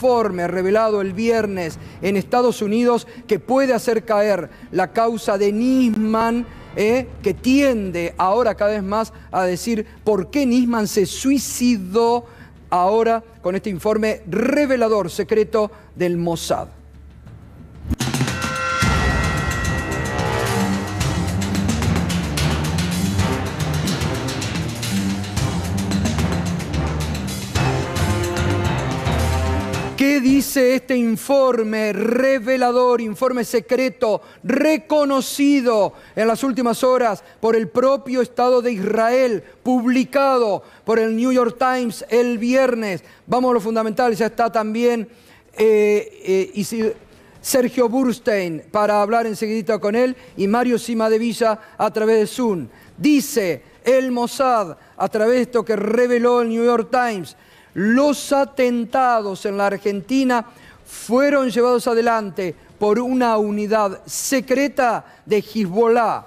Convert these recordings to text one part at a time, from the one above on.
informe revelado el viernes en Estados Unidos que puede hacer caer la causa de Nisman, que tiende ahora cada vez más a decir por qué Nisman se suicidó ahora con este informe revelador secreto del Mossad. ¿Qué dice este informe revelador, informe secreto, reconocido en las últimas horas por el propio Estado de Israel, publicado por el New York Times el viernes? Vamos a lo fundamental, ya está también Sergio Burstein para hablar enseguidita con él y Mario Cimadevilla a través de Zoom. Dice el Mossad, a través de esto que reveló el New York Times, los atentados en la Argentina fueron llevados adelante por una unidad secreta de Hezbollah.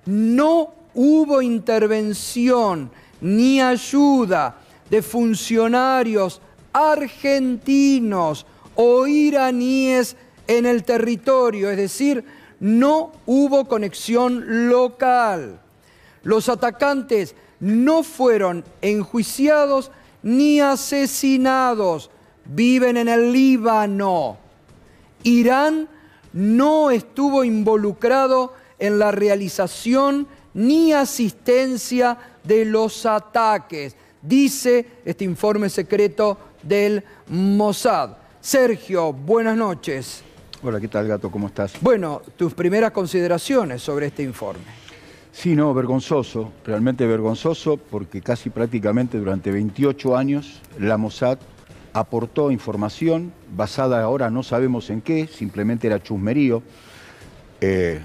No hubo intervención ni ayuda de funcionarios argentinos o iraníes en el territorio, es decir, no hubo conexión local. Los atacantes no fueron enjuiciados ni asesinados, viven en el Líbano. Irán no estuvo involucrado en la realización ni asistencia de los ataques, dice este informe secreto del Mossad. Sergio, buenas noches. Hola, ¿qué tal, Gato? ¿Cómo estás? Bueno, tus primeras consideraciones sobre este informe. Sí, no, vergonzoso, realmente vergonzoso, porque casi prácticamente durante 28 años la Mossad aportó información basada ahora no sabemos en qué, simplemente era chusmerío,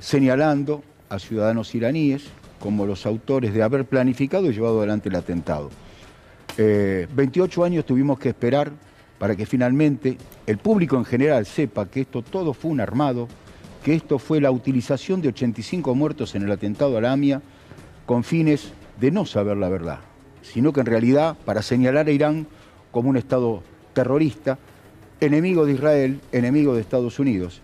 señalando a ciudadanos iraníes como los autores de haber planificado y llevado adelante el atentado. 28 años tuvimos que esperar para que finalmente el público en general sepa que esto todo fue un armado, que esto fue la utilización de 85 muertos en el atentado a la AMIA con fines de no saber la verdad, sino que en realidad para señalar a Irán como un Estado terrorista, enemigo de Israel, enemigo de Estados Unidos,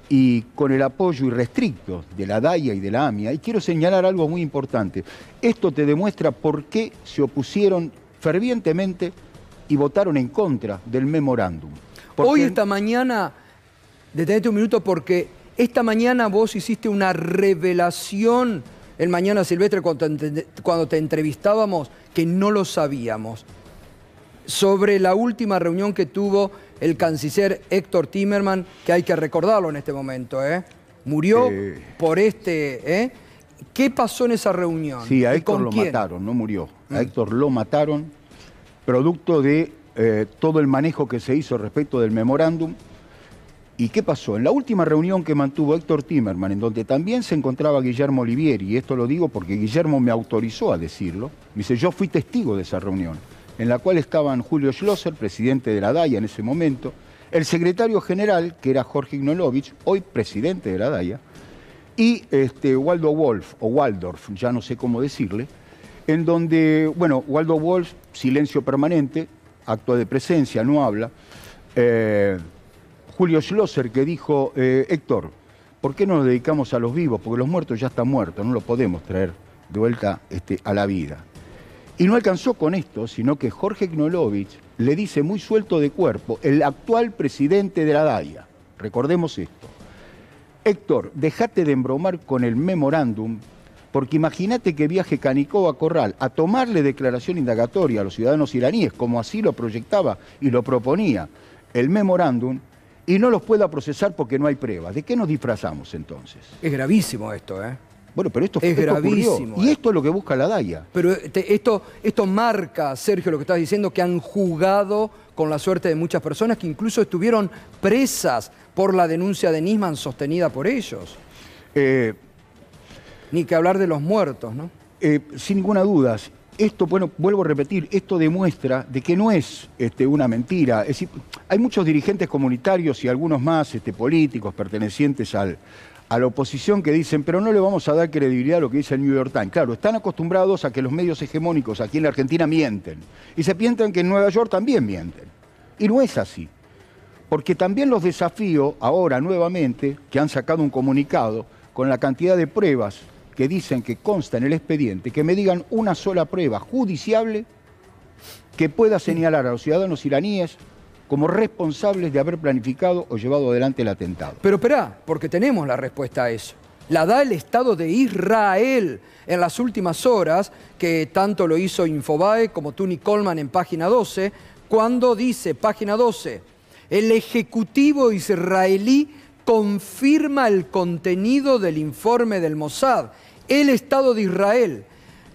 y con el apoyo irrestricto de la DAIA y de la AMIA. Y quiero señalar algo muy importante. Esto te demuestra por qué se opusieron fervientemente y votaron en contra del memorándum. Hoy, esta mañana, detenete un minuto porque esta mañana vos hiciste una revelación en Mañana Silvestre cuando te entrevistábamos, que no lo sabíamos, sobre la última reunión que tuvo el canciller Héctor Timerman, que hay que recordarlo en este momento, murió por este... ¿Qué pasó en esa reunión? Sí, a Héctor lo mataron, no murió. A Héctor lo mataron, producto de todo el manejo que se hizo respecto del memorándum. ¿Y qué pasó? En la última reunión que mantuvo Héctor Timerman, en donde también se encontraba Guillermo Olivieri, y esto lo digo porque Guillermo me autorizó a decirlo, me dice, yo fui testigo de esa reunión, en la cual estaban Julio Schlosser, presidente de la DAIA en ese momento, el secretario general, que era Jorge Ignolovich, hoy presidente de la DAIA, y Waldo Wolf, o Waldorf, ya no sé cómo decirle, en donde, bueno, Waldo Wolf, silencio permanente, acto de presencia, no habla, Julio Schlosser, que dijo, Héctor, ¿por qué no nos dedicamos a los vivos? Porque los muertos ya están muertos, no los podemos traer de vuelta a la vida. Y no alcanzó con esto, sino que Jorge Ignolovich le dice muy suelto de cuerpo, el actual presidente de la DAIA, recordemos esto, Héctor, dejate de embromar con el memorándum, porque imagínate que viaje Canicó a Corral a tomarle declaración indagatoria a los ciudadanos iraníes, como así lo proyectaba y lo proponía el memorándum, y no los pueda procesar porque no hay pruebas. ¿De qué nos disfrazamos entonces? Es gravísimo esto, Bueno, pero esto es gravísimo. Ocurrió. Y esto es lo que busca la DAIA. Pero esto marca, Sergio, lo que estás diciendo, que han jugado con la suerte de muchas personas que incluso estuvieron presas por la denuncia de Nisman sostenida por ellos. Ni que hablar de los muertos, ¿no? Sin ninguna duda. Esto, bueno, vuelvo a repetir, esto demuestra de que no es una mentira. Es decir, hay muchos dirigentes comunitarios y algunos más políticos pertenecientes a la oposición que dicen, pero no le vamos a dar credibilidad a lo que dice el New York Times. Claro, están acostumbrados a que los medios hegemónicos aquí en la Argentina mienten. Y se piensan que en Nueva York también mienten. Y no es así. porque también los desafío ahora nuevamente, que han sacado un comunicado con la cantidad de pruebas que dicen que consta en el expediente, que me digan una sola prueba judiciable que pueda señalar a los ciudadanos iraníes como responsables de haber planificado o llevado adelante el atentado. Pero esperá, porque tenemos la respuesta a eso. La da el Estado de Israel en las últimas horas, que tanto lo hizo Infobae como Tony Coleman en página 12, cuando dice, página 12, el Ejecutivo israelí confirma el contenido del informe del Mossad. El Estado de Israel,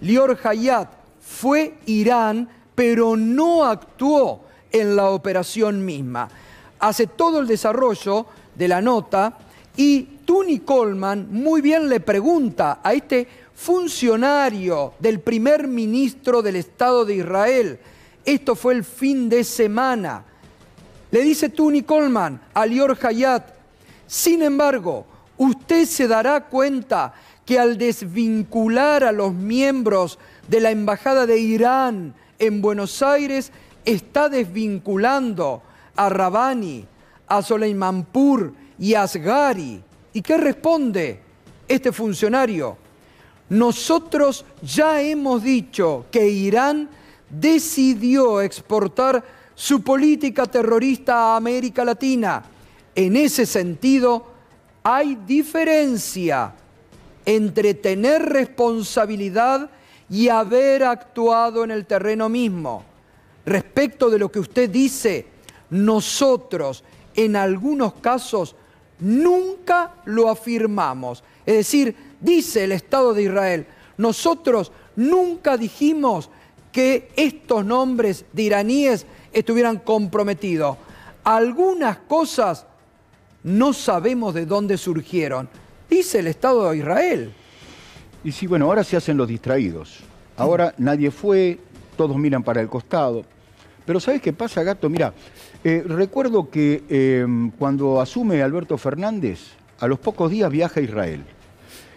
Lior Hayat, fue Irán, pero no actuó en la operación misma. Hace todo el desarrollo de la nota y Tony Coleman muy bien le pregunta a este funcionario del primer ministro del Estado de Israel, esto fue el fin de semana, le dice Tony Coleman a Lior Hayat, sin embargo, usted se dará cuenta que al desvincular a los miembros de la Embajada de Irán en Buenos Aires, está desvinculando a Rabbani, a Soleimanpur y a Asghari. ¿Y qué responde este funcionario? Nosotros ya hemos dicho que Irán decidió exportar su política terrorista a América Latina. En ese sentido, hay diferencia entre tener responsabilidad y haber actuado en el terreno mismo. Respecto de lo que usted dice, nosotros en algunos casos nunca lo afirmamos. Es decir, dice el Estado de Israel, nosotros nunca dijimos que estos nombres de iraníes estuvieran comprometidos. Algunas cosas no sabemos de dónde surgieron, dice el Estado de Israel. Y sí, bueno, ahora se hacen los distraídos. Ahora nadie fue, todos miran para el costado. Pero ¿sabes qué pasa, Gato? Mira, recuerdo que cuando asume Alberto Fernández, a los pocos días viaja a Israel.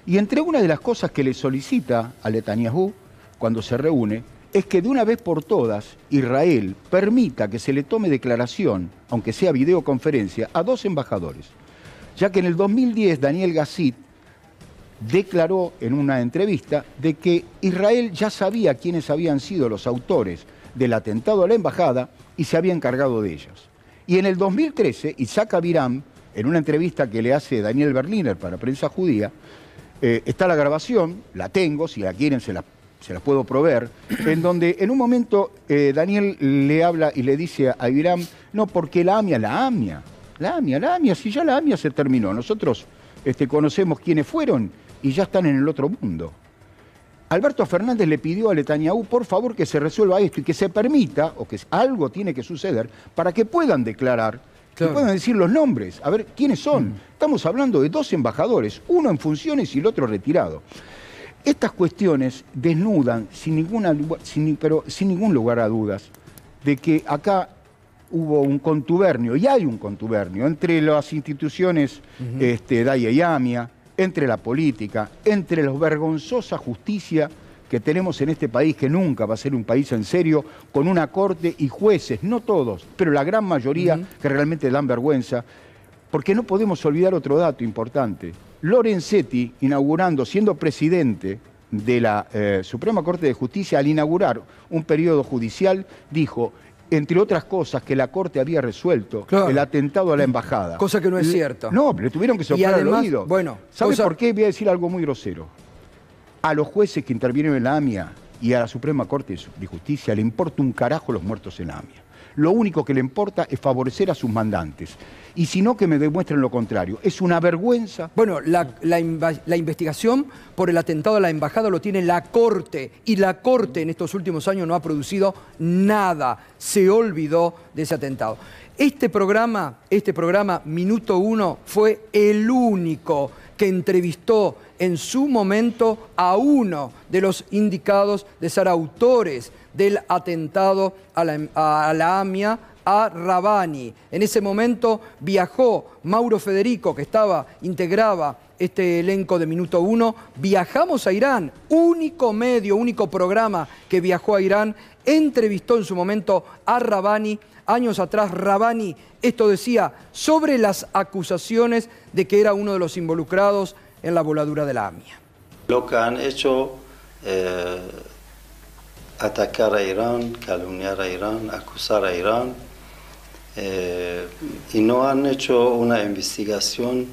Y entre una de las cosas que le solicita a Netanyahu cuando se reúne, es que de una vez por todas Israel permita que se le tome declaración, aunque sea videoconferencia, a 2 embajadores. Ya que en el 2010 Daniel Gassit declaró en una entrevista de que Israel ya sabía quiénes habían sido los autores del atentado a la embajada y se había encargado de ellos. Y en el 2013, Isaac Aviram, en una entrevista que le hace Daniel Berliner para Prensa Judía, está la grabación, la tengo, si la quieren se las puedo proveer, en donde en un momento Daniel le habla y le dice a Aviram, no, porque la AMIA, si ya la AMIA se terminó, nosotros conocemos quiénes fueron y ya están en el otro mundo. Alberto Fernández le pidió a Netanyahu, por favor, que se resuelva esto y que se permita, o que algo tiene que suceder, para que puedan declarar, claro, que puedan decir los nombres, a ver quiénes son. Estamos hablando de 2 embajadores, uno en funciones y el otro retirado. Estas cuestiones desnudan, sin ningún lugar a dudas, de que acá hubo un contubernio, y hay un contubernio, entre las instituciones DAIA y AMIA, entre la política, entre la vergonzosa justicia que tenemos en este país, que nunca va a ser un país en serio, con una corte y jueces, no todos, pero la gran mayoría que realmente dan vergüenza, porque no podemos olvidar otro dato importante. Lorenzetti, inaugurando, siendo presidente de la Suprema Corte de Justicia, al inaugurar un periodo judicial, dijo, entre otras cosas, que la Corte había resuelto, claro, el atentado a la embajada. Cosa que no es cierto. No, le tuvieron que soplar el oído. Bueno, ¿Sabe por qué? Voy a decir algo muy grosero. A los jueces que intervinieron en la AMIA y a la Suprema Corte de Justicia le importa un carajo los muertos en la AMIA. Lo único que le importa es favorecer a sus mandantes. Y si no, que me demuestren lo contrario. Es una vergüenza. Bueno, la investigación por el atentado a la embajada lo tiene la Corte. Y la Corte en estos últimos años no ha producido nada. Se olvidó de ese atentado. Este programa, Minuto Uno, fue el único que entrevistó en su momento a uno de los indicados de ser autores del atentado a la AMIA, a Rabbani. En ese momento viajó Mauro Federico, que integraba este elenco de Minuto Uno. Viajamos a Irán, único medio, único programa que viajó a Irán, entrevistó en su momento a Rabbani, años atrás, Rabani esto decía sobre las acusaciones de que era uno de los involucrados en la voladura de la AMIA. Lo que han hecho, atacar a Irán, calumniar a Irán, acusar a Irán, y no han hecho una investigación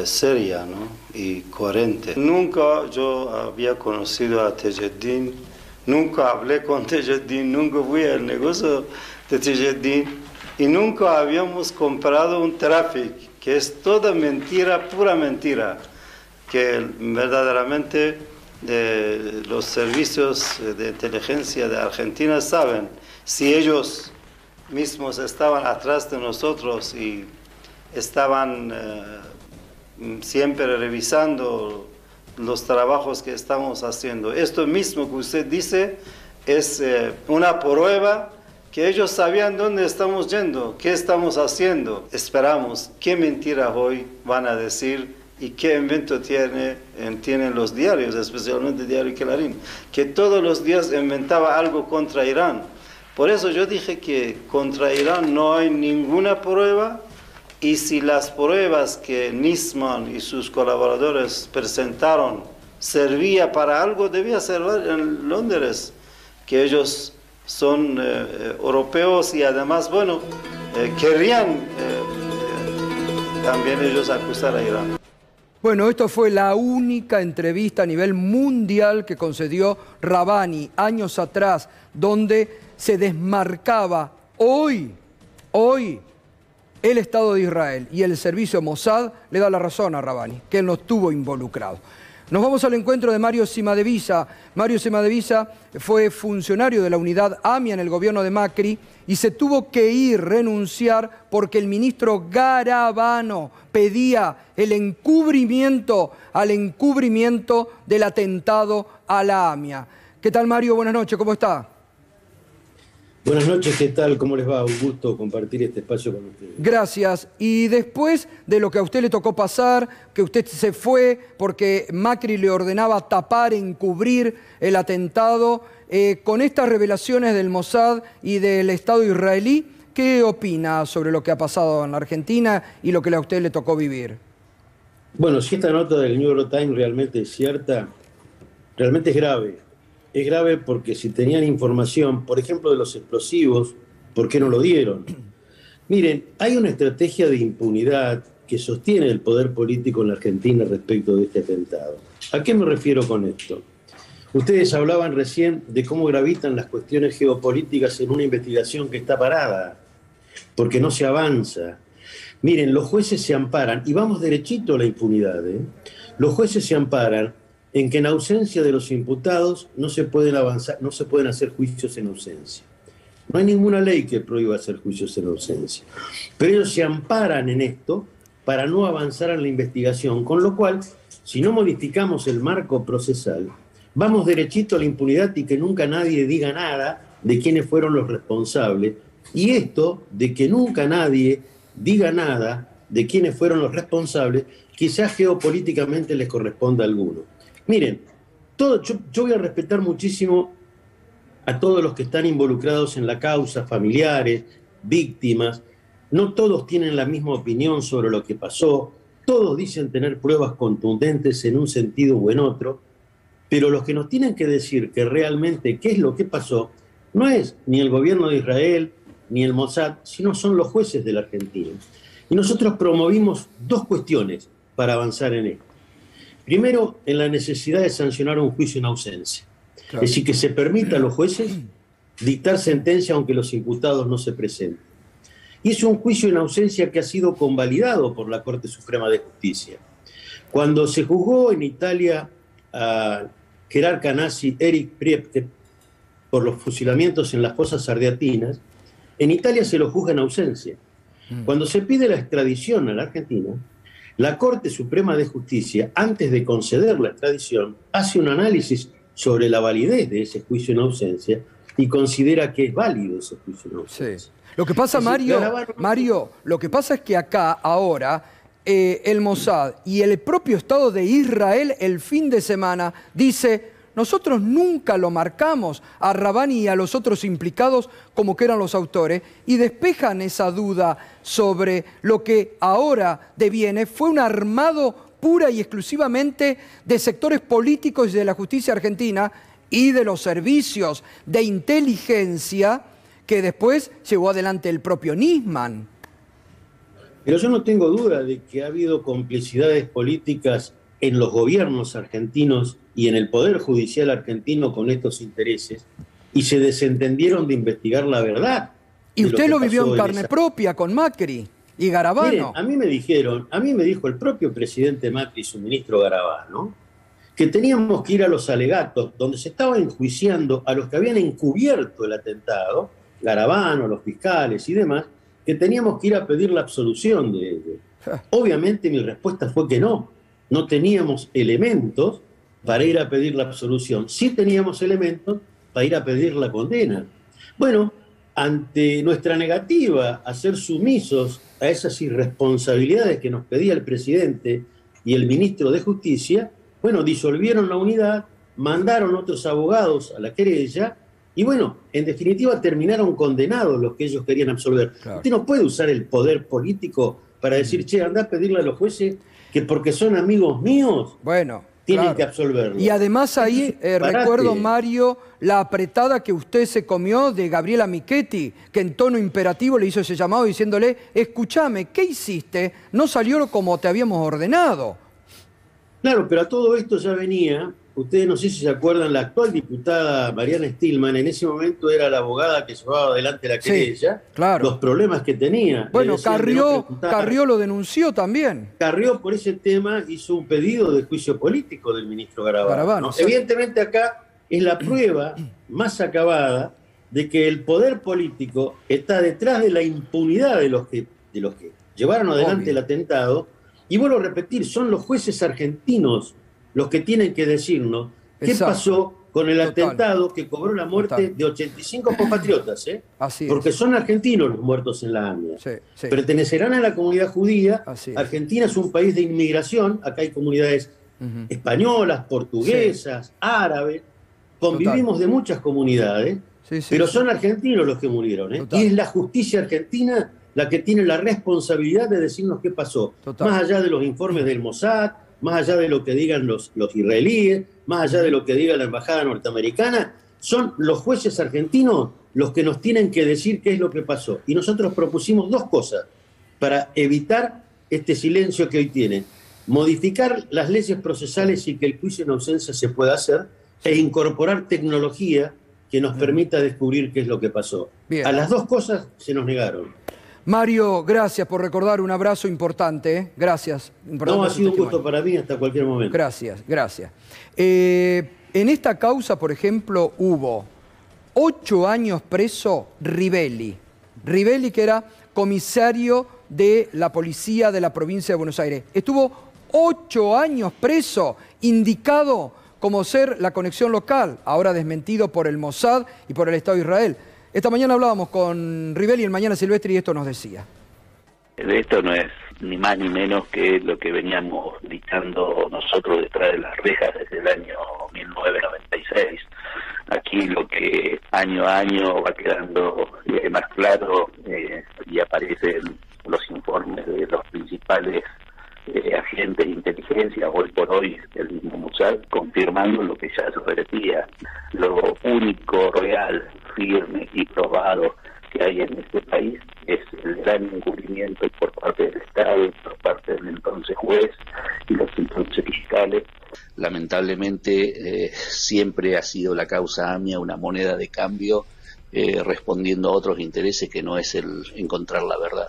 seria, ¿no? Y coherente. Nunca yo había conocido a Tejeddin, nunca hablé con Tejeddin, nunca fui al negocio de Tejeddin y nunca habíamos comprado un tráfico, que es toda mentira, pura mentira, que verdaderamente los servicios de inteligencia de Argentina saben. Si ellos mismos estaban atrás de nosotros y estaban siempre revisando los trabajos que estamos haciendo. Esto mismo que usted dice es una prueba que ellos sabían dónde estamos yendo, qué estamos haciendo. Esperamos qué mentiras hoy van a decir y qué invento tienen los diarios, especialmente el diario Clarín, que todos los días inventaba algo contra Irán. Por eso yo dije que contra Irán no hay ninguna prueba. Y si las pruebas que Nisman y sus colaboradores presentaron servía para algo, debía servir en Londres, que ellos son europeos y además, bueno, querrían también ellos acusar a Irán. Bueno, esto fue la única entrevista a nivel mundial que concedió Rabani años atrás, donde se desmarcaba hoy, el Estado de Israel y el servicio Mossad le da la razón a Rabani, que él no estuvo involucrado. Nos vamos al encuentro de Mario Simadevisa. Mario Simadevisa fue funcionario de la unidad AMIA en el gobierno de Macri y se tuvo que renunciar porque el ministro Garabano pedía el encubrimiento del atentado a la AMIA. ¿Qué tal, Mario? Buenas noches, ¿cómo está? Buenas noches, ¿qué tal? ¿Cómo les va? Un gusto compartir este espacio con ustedes. Gracias. Y después de lo que a usted le tocó pasar, que usted se fue porque Macri le ordenaba tapar, encubrir el atentado, con estas revelaciones del Mossad y del Estado israelí, ¿qué opina sobre lo que ha pasado en la Argentina y lo que a usted le tocó vivir? Bueno, si esta nota del New York Times realmente es cierta, realmente es grave. Es grave porque si tenían información, por ejemplo, de los explosivos, ¿por qué no lo dieron? Miren, hay una estrategia de impunidad que sostiene el poder político en la Argentina respecto de este atentado. ¿A qué me refiero con esto? Ustedes hablaban recién de cómo gravitan las cuestiones geopolíticas en una investigación que está parada, porque no se avanza. Miren, los jueces se amparan, y vamos derechito a la impunidad, ¿eh? Los jueces se amparan en que en ausencia de los imputados no se pueden avanzar, no se pueden hacer juicios en ausencia. No hay ninguna ley que prohíba hacer juicios en ausencia. Pero ellos se amparan en esto para no avanzar en la investigación, con lo cual, si no modificamos el marco procesal, vamos derechito a la impunidad y que nunca nadie diga nada de quiénes fueron los responsables. Y esto de que nunca nadie diga nada de quiénes fueron los responsables, quizás geopolíticamente les corresponda a alguno. Miren, yo voy a respetar muchísimo a todos los que están involucrados en la causa, familiares, víctimas. No todos tienen la misma opinión sobre lo que pasó, todos dicen tener pruebas contundentes en un sentido o en otro, pero los que nos tienen que decir que realmente qué es lo que pasó no es ni el gobierno de Israel ni el Mossad, sino son los jueces de la Argentina. Y nosotros promovimos dos cuestiones para avanzar en esto. Primero, en la necesidad de sancionar un juicio en ausencia. Claro. Es decir, que se permita a los jueces dictar sentencia aunque los imputados no se presenten. Y es un juicio en ausencia que ha sido convalidado por la Corte Suprema de Justicia. Cuando se juzgó en Italia a Gerard Canassi, Eric Priebke, por los fusilamientos en las fosas ardeatinas, en Italia se lo juzga en ausencia. Cuando se pide la extradición a la Argentina, la Corte Suprema de Justicia, antes de conceder la extradición, hace un análisis sobre la validez de ese juicio en ausencia y considera que es válido ese juicio en ausencia. Sí. Lo que pasa, Mario, lo que pasa es que acá, ahora, el Mossad y el propio Estado de Israel el fin de semana dice nosotros nunca lo marcamos a Rabbani y a los otros implicados como que eran los autores, y despejan esa duda sobre lo que ahora deviene. Fue un armado pura y exclusivamente de sectores políticos y de la justicia argentina y de los servicios de inteligencia que después llevó adelante el propio Nisman. Pero yo no tengo duda de que ha habido complicidades políticas en los gobiernos argentinos y en el Poder Judicial argentino con estos intereses, y se desentendieron de investigar la verdad. Y usted lo vivió en carne propia con Macri y Garabano. Miren, a mí me dijo el propio presidente Macri y su ministro Garabano, que teníamos que ir a los alegatos donde se estaba enjuiciando a los que habían encubierto el atentado, Garabano, los fiscales y demás, que teníamos que ir a pedir la absolución de ellos. Obviamente mi respuesta fue que no teníamos elementos para ir a pedir la absolución. Sí teníamos elementos para ir a pedir la condena. Bueno, ante nuestra negativa a ser sumisos a esas irresponsabilidades que nos pedía el presidente y el ministro de Justicia, bueno, disolvieron la unidad, mandaron otros abogados a la querella y bueno, en definitiva terminaron condenados los que ellos querían absolver. Claro. Usted no puede usar el poder político para decir, che, anda a pedirle a los jueces que porque son amigos míos, bueno, tienen claro, que absolverlo. Y además ahí recuerdo, Mario, la apretada que usted se comió de Gabriela Michetti, que en tono imperativo le hizo ese llamado diciéndole, escúchame, ¿qué hiciste? No salió como te habíamos ordenado. Claro, pero a todo esto ya venía, ustedes no sé si se acuerdan, la actual diputada Mariana Stillman, en ese momento era la abogada que llevaba adelante la querella, sí, claro, los problemas que tenía. Bueno, Carrió lo denunció también. Carrió por ese tema hizo un pedido de juicio político del ministro Garabano. ¿No? Sí. Evidentemente acá es la prueba más acabada de que el poder político está detrás de la impunidad de los que llevaron adelante el atentado. Y vuelvo a repetir, son los jueces argentinos los que tienen que decirnos qué pasó con el atentado que cobró la muerte de 85 compatriotas, Así porque es. Son argentinos los muertos en la AMIA. Sí, sí. Pertenecerán a la comunidad judía. Así Argentina es un país de inmigración, acá hay comunidades españolas, portuguesas, árabes, convivimos de muchas comunidades, pero son argentinos los que murieron. Y es la justicia argentina la que tiene la responsabilidad de decirnos qué pasó. Más allá de los informes del Mossad, más allá de lo que digan los israelíes, más allá de lo que diga la embajada norteamericana, son los jueces argentinos los que nos tienen que decir qué es lo que pasó. Y nosotros propusimos dos cosas para evitar este silencio que hoy tienen: modificar las leyes procesales y que el juicio en ausencia se pueda hacer, e incorporar tecnología que nos permita descubrir qué es lo que pasó. Bien. A las dos cosas se nos negaron. Mario, gracias por recordar, un abrazo importante. Gracias. No, ha sido un gusto para mí hasta cualquier momento. Gracias, gracias. En esta causa, por ejemplo, hubo 8 años preso Rivelli. Rivelli, que era comisario de la policía de la provincia de Buenos Aires. Estuvo 8 años preso, indicado como ser la conexión local, ahora desmentido por el Mossad y por el Estado de Israel. Esta mañana hablábamos con Rivelli en Mañana Silvestre y esto nos decía. Esto no es ni más ni menos que lo que veníamos dictando nosotros detrás de las rejas desde el año 1996. Aquí lo que año a año va quedando más claro y aparecen los informes de los principales agentes de inteligencia, hoy por hoy el mismo Mossad, confirmando lo que ya se repetía. Lo único real, firme y probado que hay en este país es el gran encubrimiento por parte del Estado, por parte del entonces juez y los entonces fiscales. Lamentablemente siempre ha sido la causa AMIA una moneda de cambio respondiendo a otros intereses que no es el encontrar la verdad.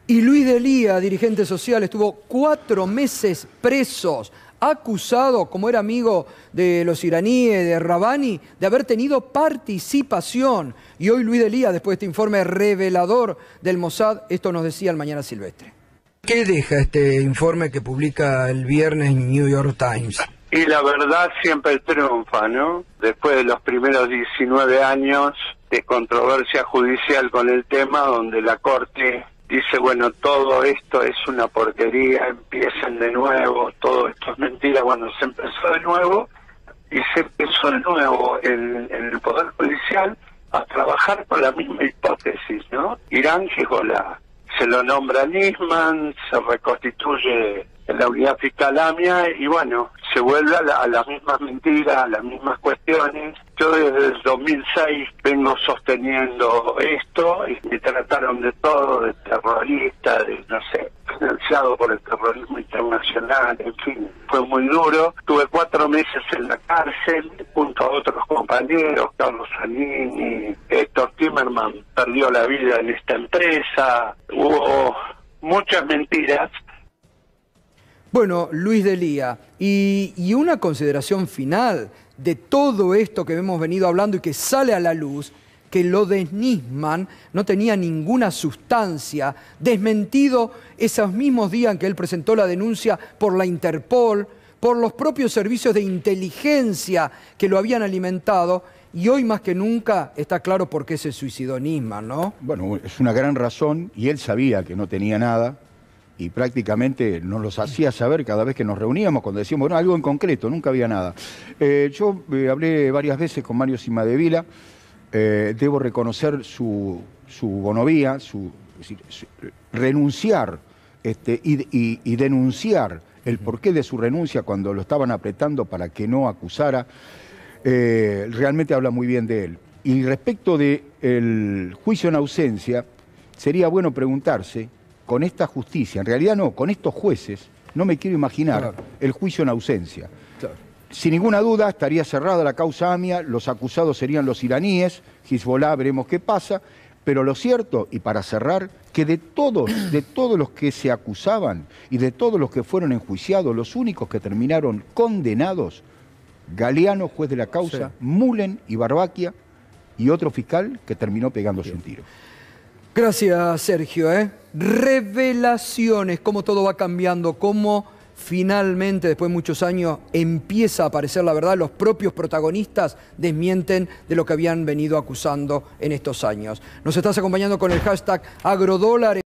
Y Luis Delía, dirigente social, estuvo 4 meses presos, acusado, como era amigo de los iraníes, de Rabbani, de haber tenido participación. Y hoy Luis Delía, después de este informe revelador del Mossad, esto nos decía el Mañana Silvestre. ¿Qué deja este informe que publica el viernes New York Times? Y la verdad siempre triunfa, ¿no? Después de los primeros 19 años de controversia judicial con el tema, donde la Corte dice, bueno, todo esto es una porquería, empiecen de nuevo, todo esto es mentira, bueno, se empezó de nuevo, y se empezó de nuevo en el Poder Judicial a trabajar con la misma hipótesis, ¿no? Irán Hezbollah. Se lo nombra Nisman, se reconstituye la unidad fiscal AMIA y bueno, se vuelve a las mismas mentiras, a las mismas cuestiones. Yo desde el 2006 vengo sosteniendo esto y me trataron de todo, de terrorista, de no sé, financiado por el terrorismo internacional, en fin, fue muy duro. Tuve 4 meses en la cárcel junto a otros compañeros, Carlos Zanini, Héctor Timerman perdió la vida en esta empresa, hubo muchas mentiras. Bueno, Luis D'Elia, y una consideración final de todo esto que hemos venido hablando y que sale a la luz, que lo de Nisman no tenía ninguna sustancia, desmentido esos mismos días en que él presentó la denuncia por la Interpol, por los propios servicios de inteligencia que lo habían alimentado, y hoy más que nunca está claro por qué se suicidó Nisman, ¿no? Bueno, es una gran razón, y él sabía que no tenía nada, y prácticamente nos los hacía saber cada vez que nos reuníamos, cuando decíamos, bueno, algo en concreto, nunca había nada. Yo hablé varias veces con Mario Cimadevila, debo reconocer su bonovía, renunciar y denunciar el porqué de su renuncia cuando lo estaban apretando para que no acusara, realmente habla muy bien de él. Y respecto del juicio en ausencia, sería bueno preguntarse, con esta justicia, en realidad no, con estos jueces, no me quiero imaginar el juicio en ausencia. Claro. Sin ninguna duda estaría cerrada la causa AMIA, los acusados serían los iraníes, Hezbollah, veremos qué pasa, pero lo cierto, y para cerrar, que de todos los que se acusaban y de todos los que fueron enjuiciados, los únicos que terminaron condenados, Galeano, juez de la causa, sí, Mullen y Barbaquia, y otro fiscal que terminó pegándose un tiro. Gracias, Sergio. Revelaciones, cómo todo va cambiando, cómo finalmente, después de muchos años, empieza a aparecer la verdad. Los propios protagonistas desmienten de lo que habían venido acusando en estos años. Nos estás acompañando con el hashtag Agrodólares.